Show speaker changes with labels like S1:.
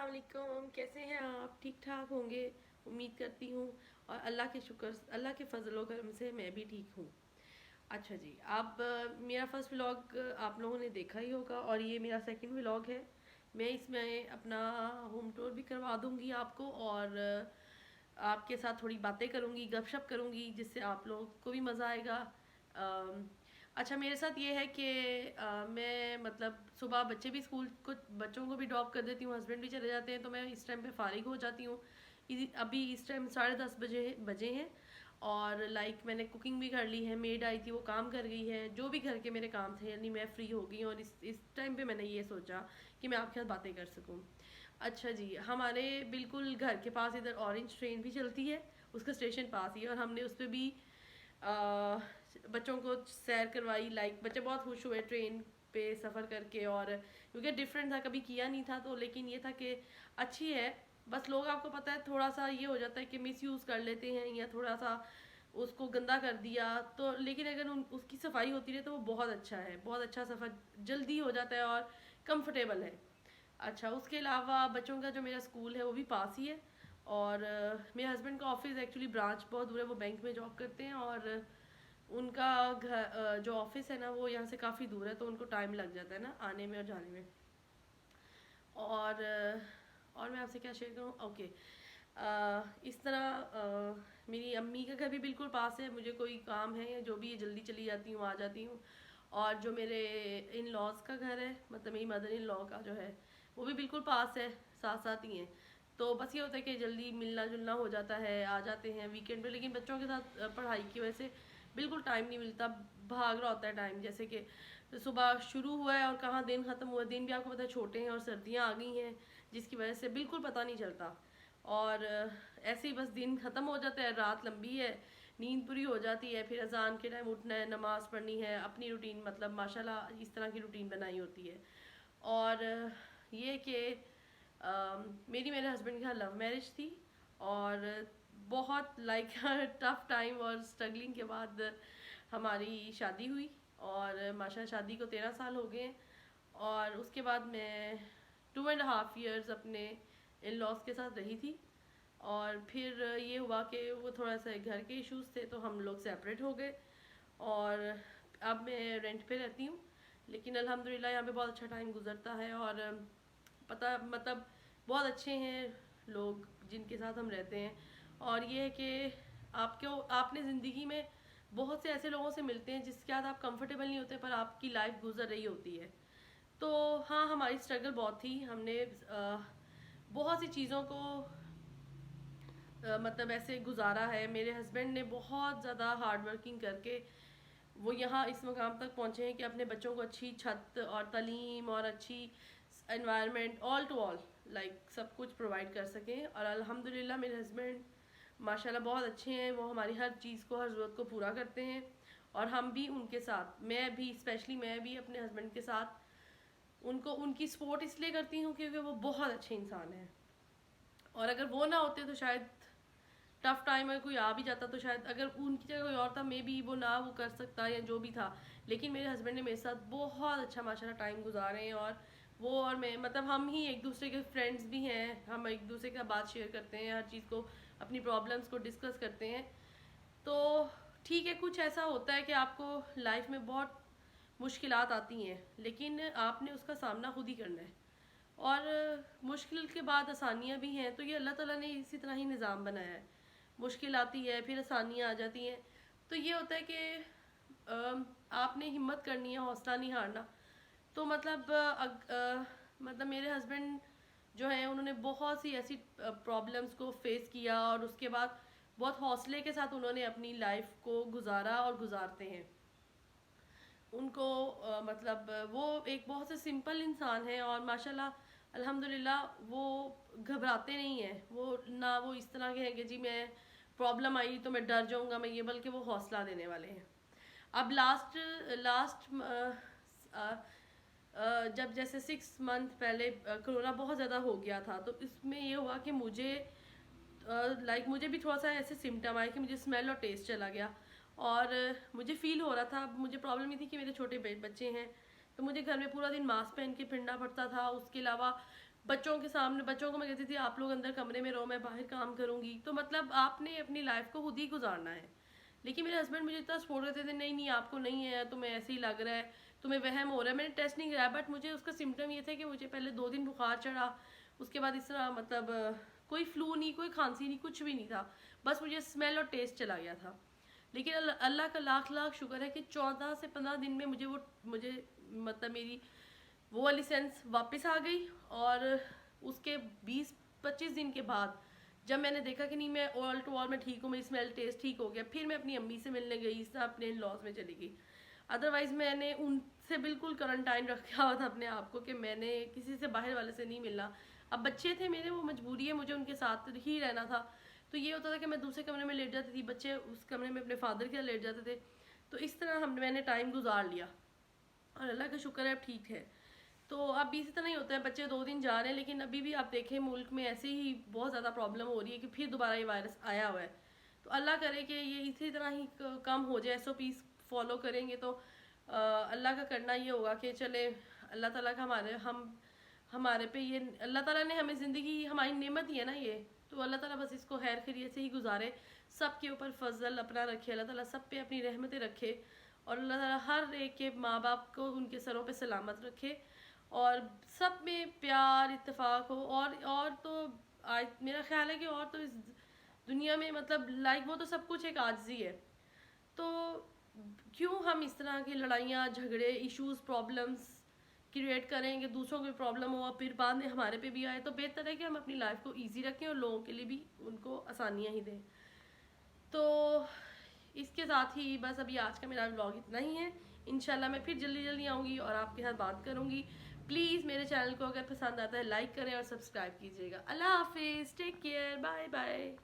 S1: वालेकुम, कैसे हैं आप? ठीक ठाक होंगे, उम्मीद करती हूँ। और अल्लाह के शुक्र, अल्लाह के फजलो करम से मैं भी ठीक हूँ। अच्छा जी, आप मेरा फर्स्ट व्लॉग आप लोगों ने देखा ही होगा और ये मेरा सेकंड व्लॉग है। मैं इसमें अपना होम टूर भी करवा दूँगी आपको और आपके साथ थोड़ी बातें करूँगी, गपशप करूँगी, जिससे आप लोगों को भी मज़ा आएगा। अच्छा, मेरे साथ ये है कि मैं मतलब सुबह बच्चे भी स्कूल को बच्चों को भी ड्रॉप कर देती हूँ, हस्बैंड भी चले जाते हैं, तो मैं इस टाइम पे फारिग हो जाती हूँ। अभी इस टाइम 10:30 बजे बजे हैं और लाइक मैंने कुकिंग भी कर ली है, मेड आई थी वो काम कर गई है, जो भी घर के मेरे काम थे यानी मैं फ्री हो गई हूँ और इस टाइम पे मैंने ये सोचा कि मैं आपके साथ बातें कर सकूँ। अच्छा जी, हमारे बिल्कुल घर के पास इधर ऑरेंज ट्रेन भी चलती है, उसका स्टेशन पास ही है और हमने उस पर भी आ, बच्चों को सैर करवाई। लाइक बच्चे बहुत खुश हुए ट्रेन पे सफ़र करके, और क्योंकि डिफरेंट था, कभी किया नहीं था, तो लेकिन ये था कि अच्छी है। बस लोग, आपको पता है, थोड़ा सा ये हो जाता है कि मिस यूज़ कर लेते हैं या थोड़ा सा उसको गंदा कर दिया तो, लेकिन अगर उसकी सफाई होती रहे तो वो बहुत अच्छा है, बहुत अच्छा सफ़र जल्दी हो जाता है और कंफर्टेबल है। अच्छा, उसके अलावा बच्चों का जो मेरा स्कूल है वो भी पास ही है और मेरे हस्बैंड का ऑफिस एक्चुअली ब्रांच बहुत दूर है, वो बैंक में जॉब करते हैं और उनका घर जो ऑफिस है ना वो यहाँ से काफ़ी दूर है, तो उनको टाइम लग जाता है ना आने में और जाने में। और और मैं आपसे क्या शेयर करूँ? ओके, इस तरह मेरी अम्मी का घर भी बिल्कुल पास है, मुझे कोई काम है या जो भी है जल्दी चली जाती हूँ, आ जाती हूँ। और जो मेरे इन लॉज का घर है, मतलब मेरी मदर इन लॉ का जो है, वो भी बिल्कुल पास है, साथ साथ ही हैं। तो बस ये होता है कि जल्दी मिलना जुलना हो जाता है, आ जाते हैं वीकेंड पे। लेकिन बच्चों के साथ पढ़ाई की वजह से बिल्कुल टाइम नहीं मिलता, भाग रहा होता है टाइम, जैसे कि सुबह शुरू हुआ है और कहाँ दिन ख़त्म हुआ। दिन भी आपको पता है छोटे हैं और सर्दियाँ आ गई हैं, जिसकी वजह से बिल्कुल पता नहीं चलता। और ऐसे ही बस दिन ख़त्म हो जाता है, रात लंबी है, नींद पूरी हो जाती है, फिर अजान के टाइम उठना है, नमाज़ पढ़नी है, अपनी रूटीन, मतलब माशाल्लाह इस तरह की रूटीन बनाई होती है। और ये कि मेरी मेरे हस्बैंड के यहाँ लव मैरिज थी और बहुत लाइक टफ टाइम और स्ट्रगलिंग के बाद हमारी शादी हुई और माशाल्लाह शादी को 13 साल हो गए। और उसके बाद मैं 2.5 years अपने इन लॉज के साथ रही थी और फिर ये हुआ कि वो थोड़ा सा घर के इश्यूज थे तो हम लोग सेपरेट हो गए और अब मैं रेंट पे रहती हूँ। लेकिन अल्हम्दुलिल्लाह यहाँ पे बहुत अच्छा टाइम गुजरता है और पता मतलब बहुत अच्छे हैं लोग जिनके साथ हम रहते हैं। और ये है कि आपने ज़िंदगी में बहुत से ऐसे लोगों से मिलते हैं जिसके साथ आप कंफर्टेबल नहीं होते पर आपकी लाइफ गुजर रही होती है। तो हाँ, हमारी स्ट्रगल बहुत थी, हमने बहुत सी चीज़ों को मतलब ऐसे गुजारा है। मेरे हस्बैंड ने बहुत ज़्यादा हार्ड वर्किंग करके वो यहाँ इस मुकाम तक पहुँचे हैं कि अपने बच्चों को अच्छी छत और तालीम और अच्छी environment, all to all, like सब कुछ प्रोवाइड कर सकें। और अल्हम्दुलिल्लाह मेरे हस्बैंड माशाल्लाह बहुत अच्छे हैं, वो हमारी हर चीज़ को, हर ज़रूरत को पूरा करते हैं और हम भी उनके साथ, मैं भी स्पेशली, मैं भी अपने हस्बैंड के साथ उनको उनकी सपोर्ट इसलिए करती हूँ क्योंकि वो बहुत अच्छे इंसान हैं। और अगर वो ना होते तो शायद टफ टाइम में कोई आ भी जाता तो शायद अगर उनकी जगह कोई और था मे बी वो ना वो कर सकता या जो भी था। लेकिन मेरे हस्बैंड ने मेरे साथ बहुत अच्छा माशाल्लाह टाइम गुजारे हैं और वो और मैं, मतलब हम ही एक दूसरे के फ्रेंड्स भी हैं, हम एक दूसरे के साथ बात शेयर करते हैं, हर चीज़ को, अपनी प्रॉब्लम्स को डिस्कस करते हैं। तो ठीक है, कुछ ऐसा होता है कि आपको लाइफ में बहुत मुश्किलात आती हैं लेकिन आपने उसका सामना खुद ही करना है। और मुश्किल के बाद आसानियाँ भी हैं, तो ये अल्लाह ताला ने इसी तरह ही निज़ाम बनाया है। मुश्किल आती है फिर आसानियाँ आ जाती हैं, तो ये होता है कि आपने हिम्मत करनी है, हौसला नहीं हारना। तो मतलब मतलब मेरे हस्बैंड जो है उन्होंने बहुत सी ऐसी प्रॉब्लम्स को फेस किया और उसके बाद बहुत हौसले के साथ उन्होंने अपनी लाइफ को गुजारा और गुजारते हैं। उनको मतलब वो एक बहुत से सिंपल इंसान है और माशाल्लाह अल्हम्दुलिल्लाह वो घबराते नहीं हैं, वो ना वो इस तरह के हैं कि जी मैं प्रॉब्लम आई तो मैं डर जाऊंगा, मैं ये, बल्कि वो हौसला देने वाले हैं। अब लास्ट लास्ट जब जैसे 6 मंथ पहले कोरोना बहुत ज़्यादा हो गया था तो इसमें ये हुआ कि मुझे लाइक मुझे भी थोड़ा सा ऐसे सिम्टम आए कि मुझे स्मेल और टेस्ट चला गया और मुझे फील हो रहा था। अब मुझे प्रॉब्लम ये थी कि मेरे छोटे बच्चे हैं तो मुझे घर में पूरा दिन मास्क पहन के फिरना पड़ता था। उसके अलावा बच्चों के सामने, बच्चों को मैं कहती थी आप लोग अंदर कमरे में रहो, मैं बाहर काम करूंगी। तो मतलब आपने अपनी लाइफ को खुद ही गुजारना है। लेकिन मेरे हस्बैंड मुझे इतना सपोर्ट करते थे, नहीं नहीं आपको नहीं है, तुम्हें ऐसे ही लग रहा है, तुम्हें वहम हो रहा है। मैंने टेस्ट नहीं कराया, बट मुझे उसका सिम्टम ये थे कि मुझे पहले 2 दिन बुखार चढ़ा, उसके बाद इस तरह मतलब कोई फ्लू नहीं, कोई खांसी नहीं, कुछ भी नहीं था, बस मुझे स्मेल और टेस्ट चला गया था। लेकिन अल्लाह का लाख लाख शुक्र है कि 14 से 15 दिन में मुझे मतलब मेरी वो वाली सेंस वापस आ गई। और उसके 20-25 दिन के बाद जब मैंने देखा कि नहीं मैं ऑल टू ऑल मैं ठीक हूँ, मेरी स्मेल टेस्ट ठीक हो गया, फिर मैं अपनी अम्मी से मिलने गई, इससे अपने इन लॉज में चली गई। अदरवाइज मैंने उनसे बिल्कुल क्वारंटाइन रखा हुआ था अपने आप को कि मैंने किसी से बाहर वाले से नहीं मिलना। अब बच्चे थे मेरे, वो मजबूरी है, मुझे उनके साथ ही रहना था। तो ये होता था कि मैं दूसरे कमरे में लेट जाती थी, बच्चे उस कमरे में अपने फादर के साथ लेट जाते थे। तो इस तरह मैंने टाइम गुजार लिया और अल्लाह का शुक्र है अब ठीक है। तो अब इसी तरह ही होता है, बच्चे 2 दिन जा रहे हैं, लेकिन अभी भी आप देखें मुल्क में ऐसे ही बहुत ज़्यादा प्रॉब्लम हो रही है कि फिर दोबारा ये वायरस आया हुआ है। तो अल्लाह करे कि ये इसी तरह ही कम हो जाए। SOPs फॉलो करेंगे तो अल्लाह का करना ये होगा कि चले अल्लाह ताला का हमारे पे ये अल्लाह ताला ने हमें ज़िंदगी हमारी नेमत ही है ना ये। तो अल्लाह ताला बस इसको खैर खैरियत से ही गुजारे, सब के ऊपर फजल अपना रखे, अल्लाह ताला सब पे अपनी रहमतें रखे, और अल्लाह ताला हर एक के माँ बाप को उनके सरों पे सलामत रखे, और सब में प्यार इत्तेफाक हो। और तो आज मेरा ख्याल है कि और तो इस दुनिया में मतलब लाइक वो तो सब कुछ एक आजिज़ी है। तो क्यों हम इस तरह की लड़ाइयाँ झगड़े इश्यूज प्रॉब्लम्स क्रिएट करें कि दूसरों को भी प्रॉब्लम हो और फिर बाद में हमारे पे भी आए। तो बेहतर है कि हम अपनी लाइफ को ईजी रखें और लोगों के लिए भी उनको आसानियाँ ही दें। तो इसके साथ ही बस अभी आज का मेरा व्लॉग इतना ही है। इंशाल्लाह मैं फिर जल्दी जल्दी आऊँगी और आपके साथ बात करूँगी। प्लीज़ मेरे चैनल को अगर पसंद आता है लाइक करें और सब्सक्राइब कीजिएगा। अल्लाह हाफिज़, टेक केयर, बाय बाय।